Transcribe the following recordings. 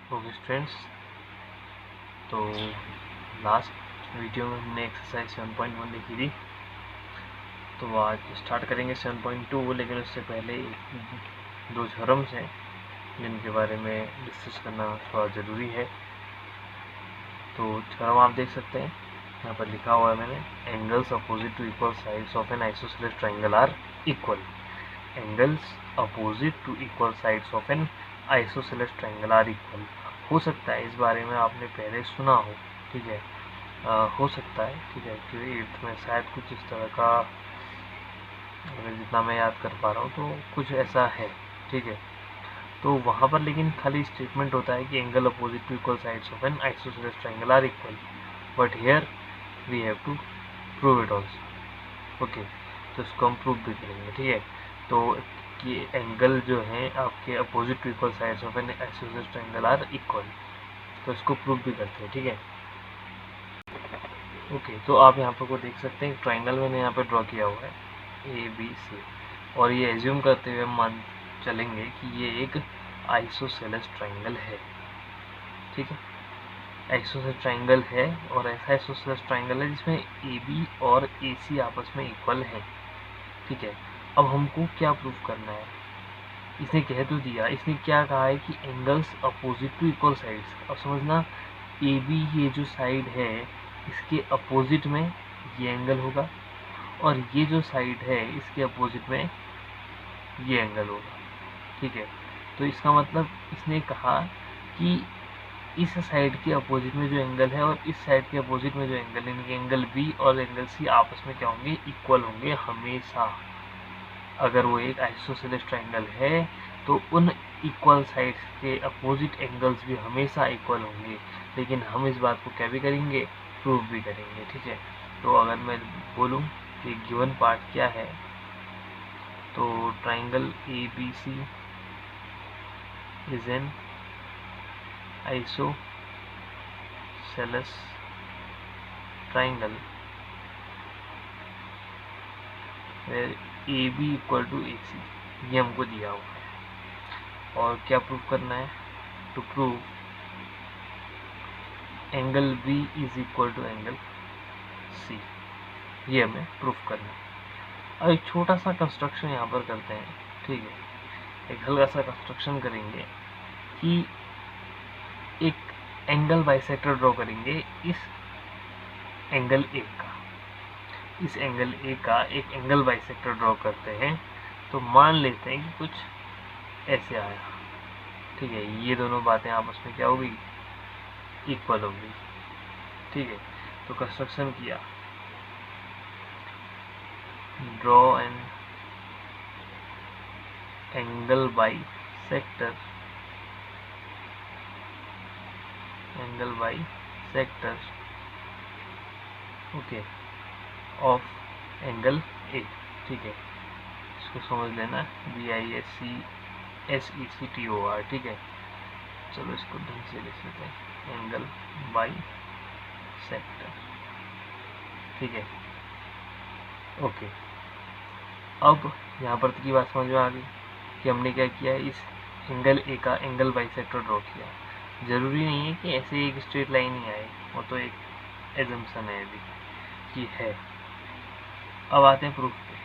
Okay students, तो last video में हमने एक्सरसाइज 7.1 लिखी थी, तो आज स्टार्ट करेंगे 7.2। लेकिन उससे पहले दो थ्योरम्स हैं जिनके बारे में डिस्कस करना थोड़ा ज़रूरी है। तो थ्योरम आप देख सकते हैं, यहाँ पर लिखा हुआ है मैंने, angles opposite to equal sides of an isosceles triangle are equal. Angles opposite to equal sides of an isosceles triangle are equal. हो सकता है इस बारे में आपने पहले सुना हो, ठीक है, हो सकता है, ठीक है, कि 8th में शायद कुछ इस तरह का, अगर जितना मैं याद कर पा रहा हूँ तो कुछ ऐसा है, ठीक है। तो वहाँ पर लेकिन खाली स्टेटमेंट होता है कि angle opposite to equal sides of an isosceles triangle are equal, but here we have to prove it also. Okay, तो इसको हम प्रूव भी करेंगे, ठीक है। तो कि एंगल जो है आपके opposite to equal sides of an isosceles triangle are equal, तो इसको प्रूव भी करते हैं, ठीक है। ओके, तो आप यहाँ पर को देख सकते हैं ट्रायंगल मैंने यहाँ पर ड्रॉ किया हुआ है ABC, और ये एज्यूम करते हुए हम मान चलेंगे कि ये एक आइसोसेलेस ट्रायंगल है, ठीक है। आइसोसेलेस ट्रायंगल है, और ऐसा आइसोसेलेस ट्रायंगल है जिसमें AB और AC आपस में इक्वल है, ठीक है। अब हमको क्या प्रूफ करना है, इसने कह तो दिया, इसने क्या कहा है कि angles opposite to equal sides. अब समझना, AB ये जो साइड है इसके अपोजिट में ये एंगल होगा, और ये जो साइड है इसके अपोजिट में ये एंगल होगा, ठीक है। तो इसका मतलब इसने कहा कि इस साइड के अपोजिट में जो एंगल है और इस साइड के अपोजिट में जो एंगल है, एंगल B और एंगल C आपस में क्या होंगे, इक्वल होंगे हमेशा। अगर वो एक आइसोसेलेस ट्रायंगल है तो उन इक्वल साइड्स के अपोजिट एंगल्स भी हमेशा इक्वल होंगे। लेकिन हम इस बात को क्या भी करेंगे, प्रूव भी करेंगे, ठीक है। तो अगर मैं बोलूँ कि गिवन पार्ट क्या है, तो triangle ABC is an isosceles triangle where AB equal to AC, ये हमको दिया हुआ है। और क्या प्रूफ करना है, to prove angle B is equal to angle C, ये हमें प्रूफ करना है। अब एक छोटा सा कंस्ट्रक्शन यहाँ पर करते हैं, ठीक है। एक हल्का सा कंस्ट्रक्शन करेंगे कि एक एंगल बाइसेक्टर ड्रॉ करेंगे इस एंगल A का, इस एंगल A का एक एंगल बाइसेक्टर ड्रॉ करते हैं। तो मान लेते हैं कि कुछ ऐसे आया, ठीक है। ये दोनों बातें आपस में क्या होगी, इक्वल होगी, ठीक है। तो कंस्ट्रक्शन किया, draw an angle bisector, angle bisector, okay, of angle A, ठीक है। इसको समझ लेना, BISECTOR, ठीक है। चलो इसको ढंग से लिख लेते हैं, एंगल बाइसेक्टर, ठीक है। ओके, अब यहाँ पर की बात समझ में आ गई कि हमने क्या किया है, इस एंगल A का एंगल बाइसेक्टर ड्रॉ किया। ज़रूरी नहीं है कि ऐसे एक स्ट्रेट लाइन ही आए, वो तो एक एजम्पशन है अभी कि है। अब आते हैं प्रूफ पे।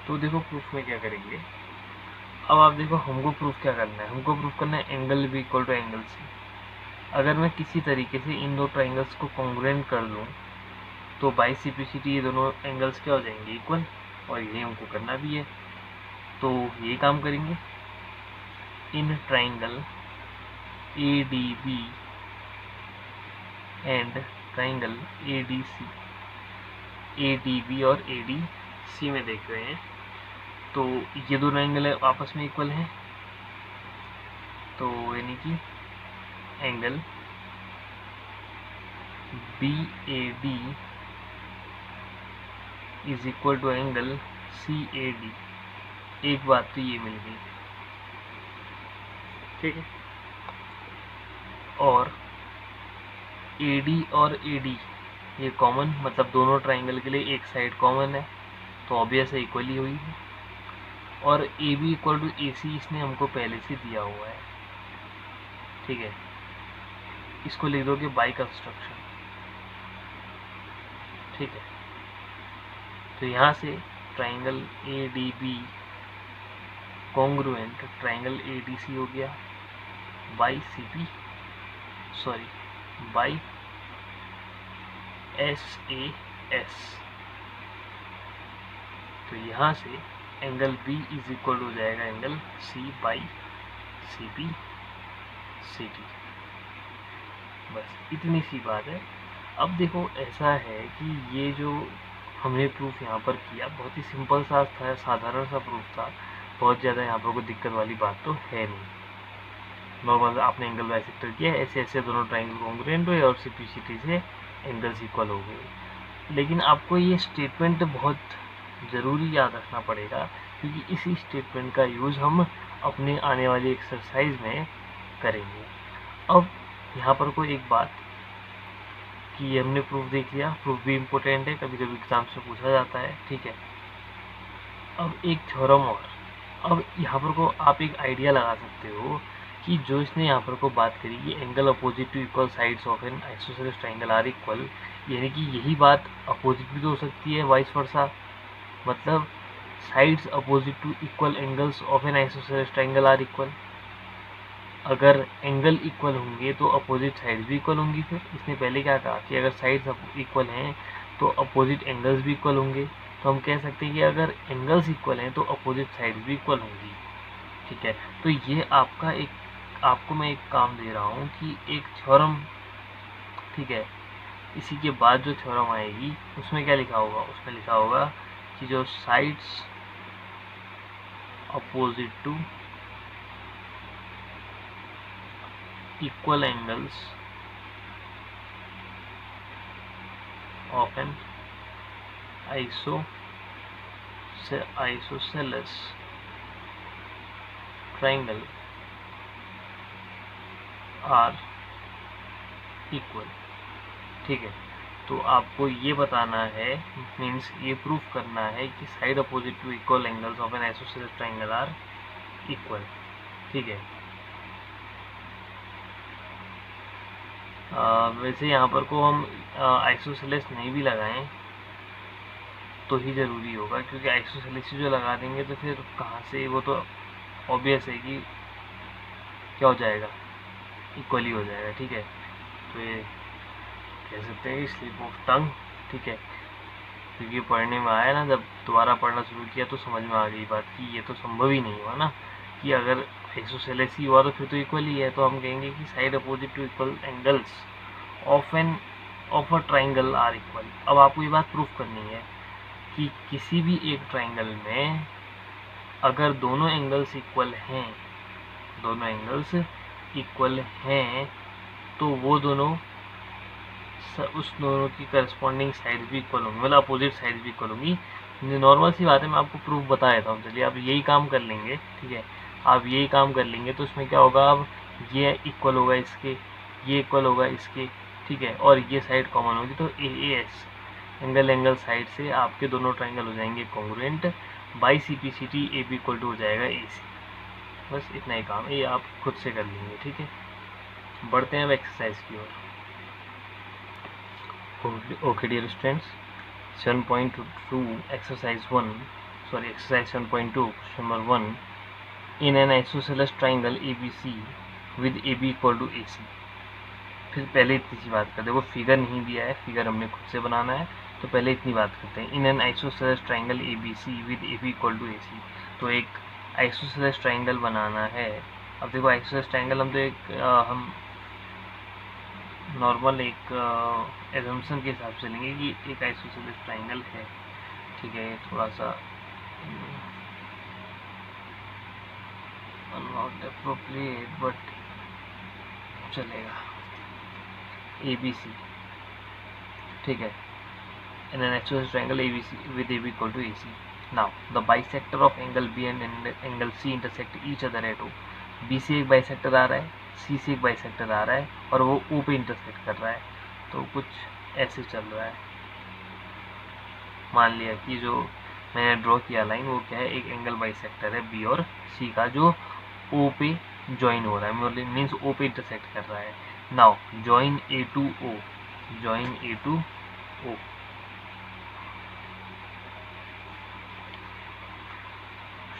तो देखो प्रूफ में क्या करेंगे, अब आप देखो हमको प्रूफ क्या करना है, हमको प्रूफ करना है angle B equal to angle C। अगर मैं किसी तरीके से इन दो ट्राइंगल्स को कॉन्ग्रुएंट कर लूँ तो बाई सिप्लिसिटी ये दोनों एंगल्स क्या हो जाएंगे, इक्वल, और ये हमको करना भी है। तो ये काम करेंगे, in triangle ADB and triangle ADC, ADB और ADC में देख रहे हैं तो ये दोनों एंगल आपस में इक्वल हैं। तो यानी कि angle BAD is equal to angle CAD। एक बात तो ये मिल गई, ठीक है। और AD और AD ये कॉमन, मतलब दोनों ट्राइंगल के लिए एक साइड कॉमन है, तो ऑब्वियस है इक्वली हुई है। और ए बी इक्वल टू ए सी इसने हमको पहले से दिया हुआ है, ठीक है। इसको लिख दोगे बाई कंस्ट्रक्शन, ठीक है। तो यहाँ से triangle A D B congruent triangle A D C हो गया by C P, sorry by S A S. तो यहाँ से एंगल बी इज इक्वल हो जाएगा angle C by C P C T. बस इतनी सी बात है। अब देखो ऐसा है कि ये जो हमने प्रूफ यहाँ पर किया बहुत ही सिंपल सा था, साधारण सा प्रूफ था, बहुत ज़्यादा यहाँ पर कोई दिक्कत वाली बात तो है नहीं। नॉर्मल आपने एंगल बाइसेक्टर किया, ऐसे ऐसे दोनों ट्राइंगल कॉन्ग्रुएंट हुए और सिंप्लिसिटी से एंगल्स इक्वल हो गए। लेकिन आपको ये स्टेटमेंट बहुत ज़रूरी याद रखना पड़ेगा, क्योंकि इसी स्टेटमेंट का यूज़ हम अपने आने वाली एक्सरसाइज में करेंगे। अब यहाँ पर कोई एक बात कि ये हमने प्रूफ देख लिया, प्रूफ भी इम्पोर्टेंट है, कभी कभी एग्जाम से पूछा जाता है, ठीक है। अब एक थ्योरम और, अब यहाँ पर को आप एक आइडिया लगा सकते हो कि जो इसने यहाँ पर को बात करी, ये angle opposite to equal sides of an isosceles triangle are equal, यानी कि यही बात अपोजिट भी तो हो सकती है, वाइस वर्सा, मतलब sides opposite to equal angles of an isosceles triangle are equal. अगर एंगल इक्वल होंगे तो अपोजिट साइड्स भी इक्वल होंगी। फिर इसने पहले क्या कहा कि अगर साइड्स इक्वल हैं तो अपोजिट एंगल्स भी इक्वल होंगे। तो हम कह सकते हैं कि अगर एंगल्स इक्वल हैं तो अपोजिट साइड्स भी इक्वल होंगी, ठीक है। तो ये आपको मैं एक काम दे रहा हूँ कि एक थ्योरम, ठीक है, इसी के बाद जो थ्योरम आएगी उसमें क्या लिखा होगा, उसमें लिखा होगा कि जो sides opposite to equal angles of an isosceles triangle are equal, ठीक है। तो आपको ये बताना है, मीन्स ये प्रूफ करना है कि side opposite to equal angles of an isosceles triangle are equal, ठीक है। वैसे यहाँ पर को हम आइसोसेलेस नहीं भी लगाएं तो ही ज़रूरी होगा, क्योंकि आइसोसेलेस जो लगा देंगे तो फिर कहाँ से, वो तो ऑब्वियस है कि क्या हो जाएगा, इक्वल ही हो जाएगा, ठीक है। तो ये कह सकते हैं स्लिप ऑफ टंग, ठीक है, क्योंकि पढ़ने में आया ना, जब दोबारा पढ़ना शुरू किया तो समझ में आ गई बात कि ये तो संभव ही नहीं हुआ ना, कि अगर आइसोसेलेस ही हुआ तो फिर तो इक्वल ही है। तो हम कहेंगे कि side opposite to equal angles of a triangle are equal. अब आपको ये बात प्रूफ करनी है कि किसी भी एक ट्राइंगल में अगर दोनों एंगल्स इक्वल हैं, दोनों एंगल्स इक्वल हैं, तो वो दोनों उस दोनों की करस्पॉन्डिंग साइड भी इक्वल होंगी, मतलब अपोजिट साइड भी इक्वल होंगी। नॉर्मल सी बात है, मैं आपको प्रूफ बता देता हूँ। चलिए आप यही काम कर लेंगे, ठीक है, आप यही काम कर लेंगे तो इसमें क्या होगा, अब ये इक्वल होगा इसके, ये इक्वल होगा इसके, ठीक है, और ये साइड कॉमन होगी, तो ए एस एंगल साइड से आपके दोनों ट्राइंगल हो जाएंगे congruent, by C P C T A B equal to हो जाएगा ए सी। बस इतना ही काम है, ये आप खुद से कर लेंगे, ठीक है। बढ़ते हैं अब एक्सरसाइज की ओर। Okay dear students, 7.2 exercise 7.2 question number 1, in an isosceles triangle A B C with A B equal to A C. फिर पहले इतनी सी बात करते हैं, वो फिगर नहीं दिया है, फिगर हमने खुद से बनाना है, तो पहले इतनी बात करते हैं। In an isosceles triangle A B C with A B equal to A C, तो एक आइसोसेलेस ट्राइंगल बनाना है। अब देखो आइसोसेलेस ट्राइंगल हम तो हम नॉर्मल एक एजम्पशन के हिसाब से लेंगे कि एक आइसोसेलेस ट्राइंगल है, ठीक है। थोड़ा सा नॉट एप्रोप्रिएट बट चलेगा, ए बी सी, ठीक है, in an isosceles triangle ABC with AB equal to AC. Now the bisector of angle B and angle C intersect each other at O. B से एक बाइसेक्टर आ रहा है, C से एक bisector आ रहा है, और वो O पे इंटरसेक्ट कर रहा है। तो कुछ ऐसे चल रहा है, मान लिया कि जो मैंने ड्रॉ किया लाइन, वो क्या है, एक एंगल बाइसेक्टर है बी और सी का, जो ओ पे ज्वाइन हो रहा है, मीन्स ओ पे इंटरसेक्ट कर रहा है। Now join A to O, join A to O,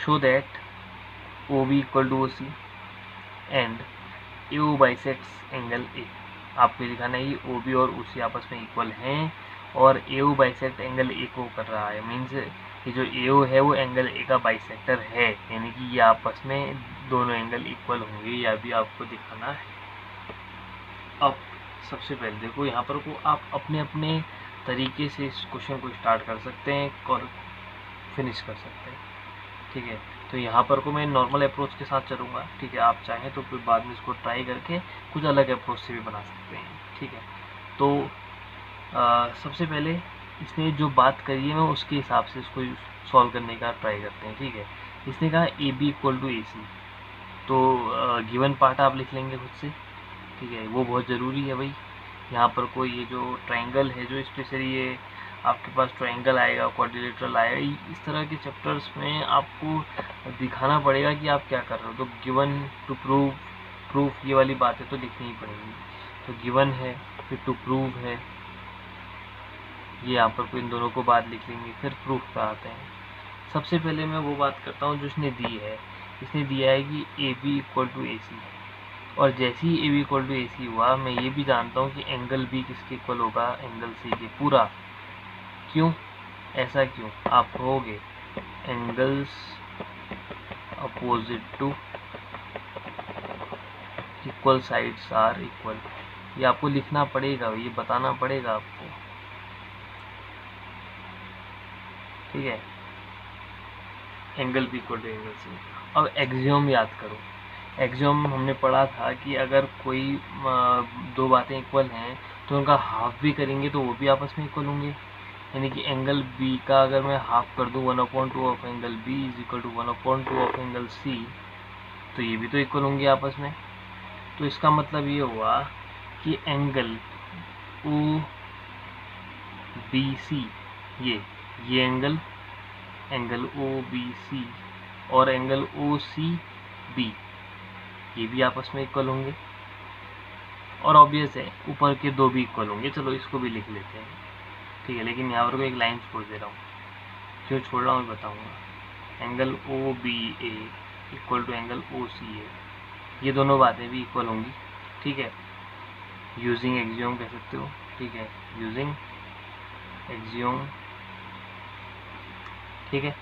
show that OB equal to OC and AO bisects angle A। आपको दिखाना है कि OB और OC आपस में इक्वल हैं और AO बाइसेक्ट एंगल A को कर रहा है, मीन्स ये जो AO है वो एंगल A का बाइसेक्टर है, यानी कि ये आपस में दोनों एंगल इक्वल होंगे, या भी आपको दिखाना है। अब सबसे पहले देखो यहाँ पर को आप अपने अपने तरीके से इस क्वेश्चन को स्टार्ट कर सकते हैं और फिनिश कर सकते हैं, ठीक है। तो यहाँ पर को मैं नॉर्मल अप्रोच के साथ चलूँगा, ठीक है। आप चाहें तो फिर बाद में इसको ट्राई करके कुछ अलग अप्रोच से भी बना सकते हैं, ठीक है। तो सबसे पहले इसने जो बात करी है मैं उसके हिसाब से इसको सॉल्व करने का ट्राई करते हैं, ठीक है। इसने कहा ए B equal to A C, तो गिवन पार्ट आप लिख लेंगे खुद से, ठीक है। वो बहुत ज़रूरी है भाई। यहाँ पर कोई ये जो ट्राइंगल है, जो स्पेशली ये आपके पास ट्राइंगल आएगा, क्वाड्रिलेटरल आएगा, इस तरह के चैप्टर्स में आपको दिखाना पड़ेगा कि आप क्या कर रहे हो। तो गिवन टू प्रूफ ये वाली बातें तो लिखनी ही पड़ेंगी। तो गिवन है, फिर टू प्रूव है, ये यहाँ पर इन दोनों को बाद लिख लेंगे, फिर प्रूफ पे आते हैं। सबसे पहले मैं वो बात करता हूँ जो इसने दी है। इसने दिया है कि A B equal to A C, और जैसे ही A B equal to A C हुआ, मैं ये भी जानता हूँ कि एंगल बी किसके इक्वल होगा, एंगल सी के पूरा। क्यों, ऐसा क्यों, आप कहोगे angles opposite to equal sides are equal, ये आपको लिखना पड़ेगा, ये बताना पड़ेगा आपको, ठीक है। Angle B equal to angle C. अब एक्सियोम याद करो। एक्सियोम हमने पढ़ा था कि अगर कोई दो बातें इक्वल हैं तो उनका हाफ भी करेंगे तो वो भी आपस में इक्वल होंगे। यानी कि एंगल बी का अगर मैं हाफ कर दूँ 1/2 of angle B is equal to 1/2 of angle C, तो ये भी तो इक्वल होंगे आपस में। तो इसका मतलब ये हुआ कि एंगल ओ बी सी, ये एंगल ओ बी सी और एंगल ओ सी बी, ये भी आपस में इक्वल होंगे। और ऑब्वियस है ऊपर के दो भी इक्वल होंगे, चलो इसको भी लिख लेते हैं, ठीक है। लेकिन यहाँ पर को एक लाइन छोड़ दे रहा हूँ, क्यों छोड़ रहा हूँ बताऊँगा। Angle O B A equal to angle O C A, ये दोनों बातें भी इक्वल होंगी, ठीक है। यूजिंग एक्सियोम कह सकते हो, ठीक है, यूजिंग एक्सियोम, ठीक है,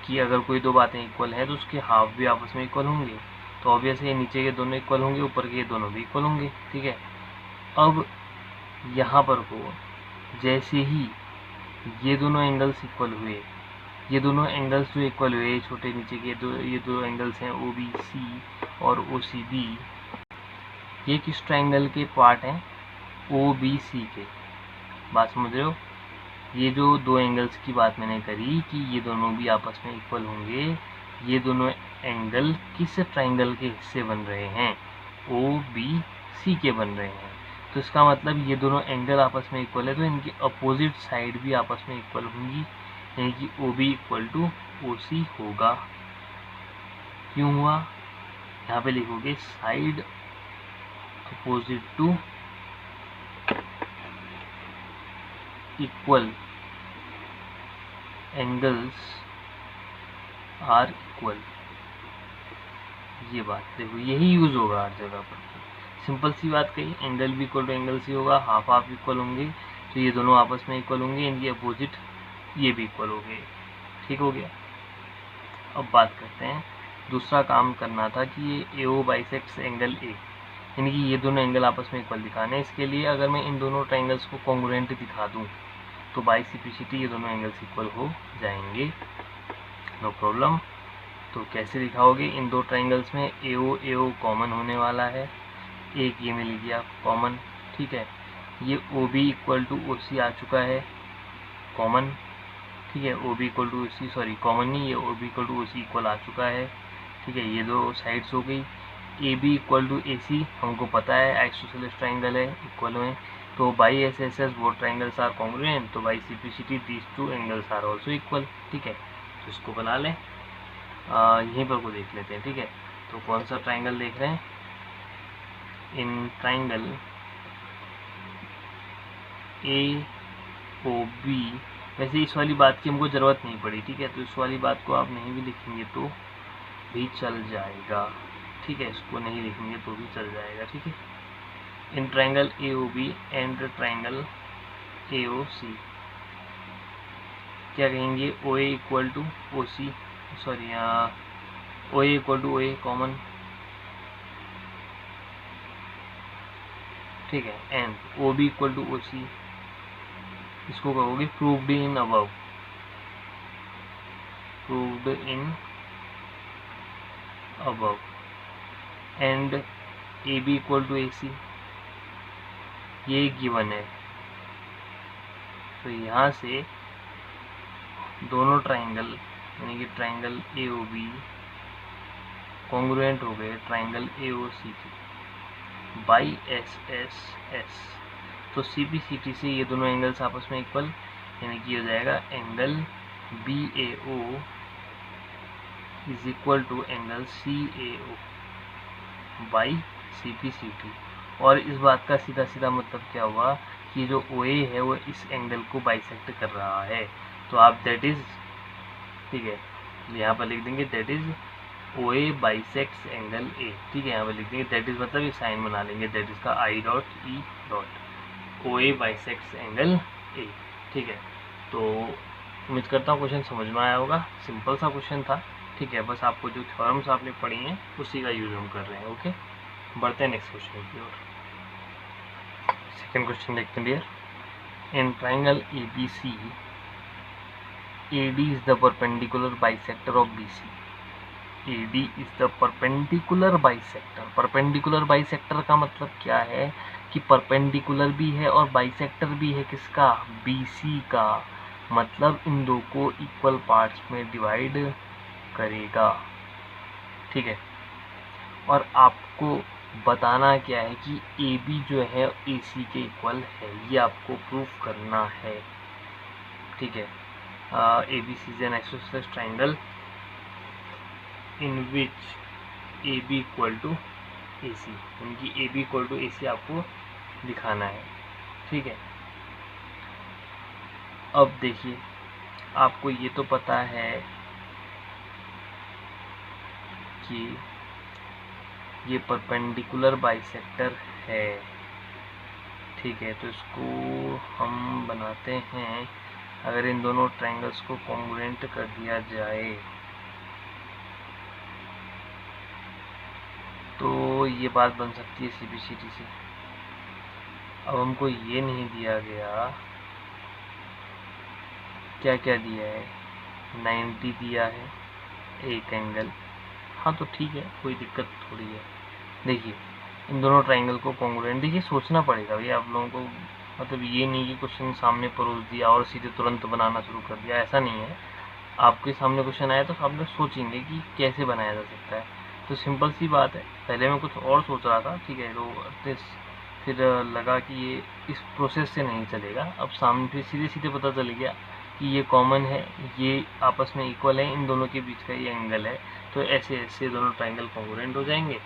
कि अगर कोई दो बातें इक्वल है तो उसके हाफ भी आपस में इक्वल होंगे। तो ऑब्वियसली ये नीचे के दोनों इक्वल होंगे, ऊपर के दोनों भी इक्वल होंगे, ठीक है। अब यहाँ पर को जैसे ही ये दोनों एंगल्स इक्वल हुए, ये दोनों एंगल्स जो इक्वल हुए, छोटे नीचे के ये दो एंगल्स हैं ओ बी सी और ओ सी बी, ये किस ट्राइंगल के पार्ट हैं, ओ बी सी के। बात समझ रहे हो, ये जो दो एंगल्स की बात मैंने करी कि ये दोनों भी आपस में इक्वल होंगे, ये दोनों एंगल किस ट्राइंगल के हिस्से बन रहे हैं, ओ बी सी के बन रहे हैं। तो इसका मतलब ये दोनों एंगल आपस में इक्वल है, तो इनकी अपोजिट साइड भी आपस में इक्वल होंगी, यानी कि O B equal to O C होगा। क्यों हुआ, यहाँ पे लिखोगे side opposite to equal angles are equal, ये बात देखो, यही यूज होगा हर जगह पर। सिंपल सी बात कही, एंगल भी इक्वल टू एंगल सी होगा, हाफ हाफ इक्वल होंगे, तो ये दोनों आपस में इक्वल होंगे, इनकी अपोजिट ये भी इक्वल हो गए, ठीक हो गया। अब बात करते हैं, दूसरा काम करना था कि ये AO बाइसेक्ट्स एंगल A, यानी कि ये दोनों एंगल आपस में इक्वल दिखाने हैं। इसके लिए अगर मैं इन दोनों ट्राइंगल्स को कॉन्ग्रुएंट दिखा दूँ तो बाई सिप्लिसिटी ये दोनों एंगल्स इक्वल हो जाएंगे, नो प्रॉब्लम। तो कैसे दिखाओगे, इन दो ट्राइंगल्स में AO कॉमन होने वाला है, एक ये मिल गया कॉमन, ठीक है। ये OB इक्वल टू OC आ चुका है कॉमन, ठीक है। OB equal to OC, sorry common नहीं, ये OB equal to OC equal आ चुका है, ठीक है। ये दो साइड्स हो गई। AB इक्वल टू AC हमको पता है आइसोसेलेस ट्राइंगल है, इक्वल में, तो by S S S both triangles are congruent, तो by C P C T these two angles are also equal. ठीक है, तो इसको बना लें, यहीं पर को देख लेते हैं। ठीक है, तो कौन सा ट्राइंगल देख रहे हैं? इन ट्राइंगल ए ओ बी, वैसे इस वाली बात की हमको ज़रूरत नहीं पड़ी। ठीक है, तो इस वाली बात को आप नहीं भी लिखेंगे तो भी चल जाएगा। ठीक है, इसको नहीं लिखेंगे तो भी चल जाएगा। ठीक है, in triangle A O B and triangle A O C, क्या कहेंगे? O A equal to O C, sorry O A equal to O A common. ठीक है, and O B equal to O C, इसको कहोगे proved in above, proved in above, and A B equal to A C, ये given है। तो यहाँ से दोनों ट्राइंगल यानी कि triangle A O B congruent हो गए ट्राइंगल ए ओ सी की बाई एस एस एस। तो सी पी सी टी से ये दोनों एंगल्स आपस में इक्वल, यानी कि हो जाएगा angle B A O is equal to angle C A O by C P C T. और इस बात का सीधा सीधा मतलब क्या हुआ कि जो ओ ए है वो इस एंगल को बाइसेक्ट कर रहा है। तो आप दैट इज, ठीक है, यहाँ पर लिख देंगे that is O A bisects angle A. ठीक है, यहाँ पर लिख देंगे दैट इज, मतलब ये साइन बना लेंगे दैट इज का I dot E dot, O A bisects angle A. ठीक है, तो उम्मीद करता हूँ क्वेश्चन समझ में आया होगा। सिंपल सा क्वेश्चन था। ठीक है, बस आपको जो थ्योरम्स आपने पढ़ी हैं उसी का यूज हम कर रहे हैं। ओके, बढ़ते हैं नेक्स्ट क्वेश्चन की ओर। सेकेंड क्वेश्चन देखते हैं dear. In triangle A B C AD is the perpendicular bisector of BC. AD is the perpendicular bisector. Perpendicular bisector का मतलब क्या है कि perpendicular भी है और bisector भी है किसका? BC का। मतलब इन दो को इक्वल पार्ट्स में डिवाइड करेगा। ठीक है, और आपको बताना क्या है कि AB जो है AC के इक्वल है, ये आपको प्रूफ करना है। ठीक है, ABC is an isosceles triangle in which AB equal to AC, यानी AB equal to AC आपको दिखाना है। ठीक है, अब देखिए, आपको ये तो पता है कि ये परपेंडिकुलर बाइसेक्टर है। ठीक है, तो इसको हम बनाते हैं, अगर इन दोनों ट्रायंगल्स को कॉन्ग्रुएंट कर दिया जाए तो ये बात बन सकती है CBCT से। अब हमको ये नहीं दिया गया, क्या क्या दिया है? 90 दिया है एक एंगल। हाँ तो ठीक है, कोई दिक्कत थोड़ी है। देखिए, इन दोनों ट्रायंगल को कॉन्ग्रुएंट, देखिए सोचना पड़ेगा भैया आप लोगों को, मतलब ये नहीं कि क्वेश्चन सामने परोस दिया और सीधे तुरंत बनाना शुरू कर दिया, ऐसा नहीं है। आपके सामने क्वेश्चन आया तो आप लोग सोचेंगे कि कैसे बनाया जा सकता है। तो सिंपल सी बात है, पहले मैं कुछ और सोच रहा था। ठीक है, तो फिर लगा कि ये इस प्रोसेस से नहीं चलेगा। अब सामने फिर सीधे सीधे पता चल गया कि ये कॉमन है, ये आपस में इक्वल है, इन दोनों के बीच का ये एंगल है। तो ऐसे ऐसे दोनों ट्रायंगल कॉन्ग्रुएंट हो जाएंगे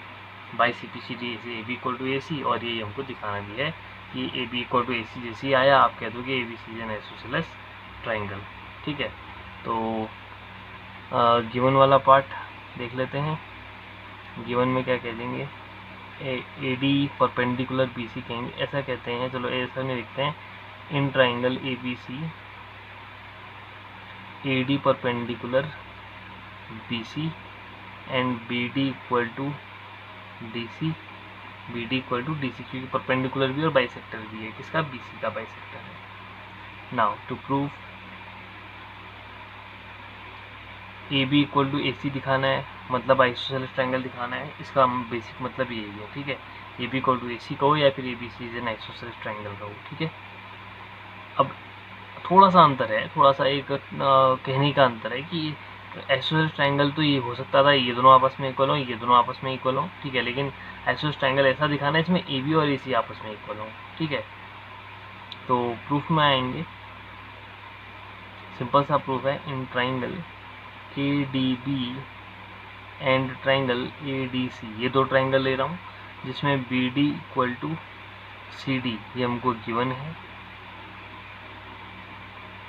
बाई CPCT से AB इक्वल टू AC। और ये हमको दिखाना भी है कि AB इक्वल टू AC जैसे आया आप कह दो कि ABC is an isosceles triangle. ठीक है, तो गिवन वाला पार्ट देख लेते हैं। गिवन में क्या कह देंगे? AD परपेंडिकुलर BC कहेंगे, ऐसा कहते हैं। चलो ऐसा नहीं लिखते हैं, in triangle ABC AD perpendicular BC and BD equal to DC, BD equal to DC, क्योंकि परपेंडिकुलर भी और बाइसेक्टर भी है। किसका? BC का बाइसेक्टर है। Now to prove AB equal to AC दिखाना है, मतलब आइसोसेलेस ट्रायंगल दिखाना है। इसका बेसिक मतलब यही है। ठीक है, AB इक्वल टू AC कहो या फिर ABC is an isosceles triangle कहो। ठीक है, अब थोड़ा सा अंतर है, थोड़ा सा एक कहने का अंतर है कि आइसोसेलेस ट्रायंगल तो ये हो सकता था ये दोनों आपस में इक्वल हो, ये दोनों आपस में इक्वल हो। ठीक है, लेकिन आइसोसेलेस ट्रायंगल ऐसा दिखाना है इसमें AB और AC आपस में इक्वल हो। ठीक है, तो प्रूफ में आएंगे, सिंपल सा प्रूफ है। इन ट्राइंगल के D B and triangle A D C, ये दो ट्राइंगल ले रहा हूँ जिसमें B D equal to C D, ये हमको गिवन है।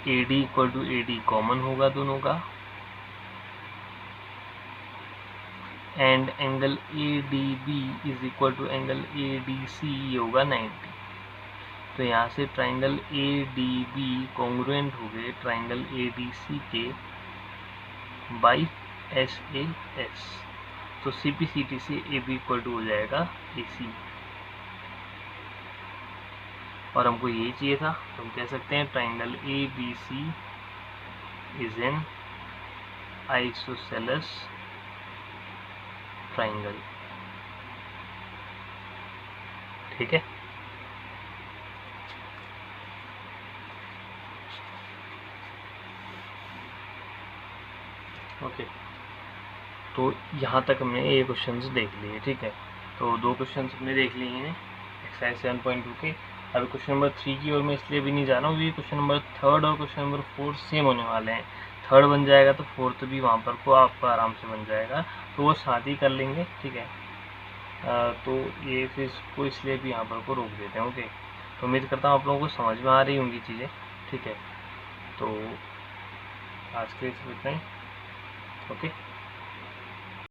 A D equal to A D common होगा दोनों का, and angle A D B is equal to angle A D C, ये होगा 90। तो यहाँ से triangle A D B congruent हो गए ट्राइंगल ए डी सी के बाई एस ए एस। तो सी पी सी टी से ए बी इक्वल टू हो जाएगा ए सी, और हमको ये चाहिए था, तो हम कह सकते हैं triangle A B C is an isosceles triangle. ठीक है, ओके। तो यहाँ तक हमने ये क्वेश्चंस देख लिए। ठीक है, तो दो क्वेश्चंस हमने देख लिए हैं एक्सरसाइज 7.2 के। अभी क्वेश्चन नंबर 3 की ओर मैं इसलिए भी नहीं जा रहा हूँ क्योंकि क्वेश्चन नंबर 3 और क्वेश्चन नंबर 4 सेम होने वाले हैं। 3 बन जाएगा तो 4 भी वहाँ पर को आपका आराम से बन जाएगा, तो वो साथ ही कर लेंगे। ठीक है, तो ये फिर इसको इसलिए भी यहाँ पर को रोक देते हैं। ओके, तो उम्मीद करता हूँ आप लोगों को समझ में आ रही होंगी चीज़ें। ठीक है, तो आज के लिए इतना ही। ओके।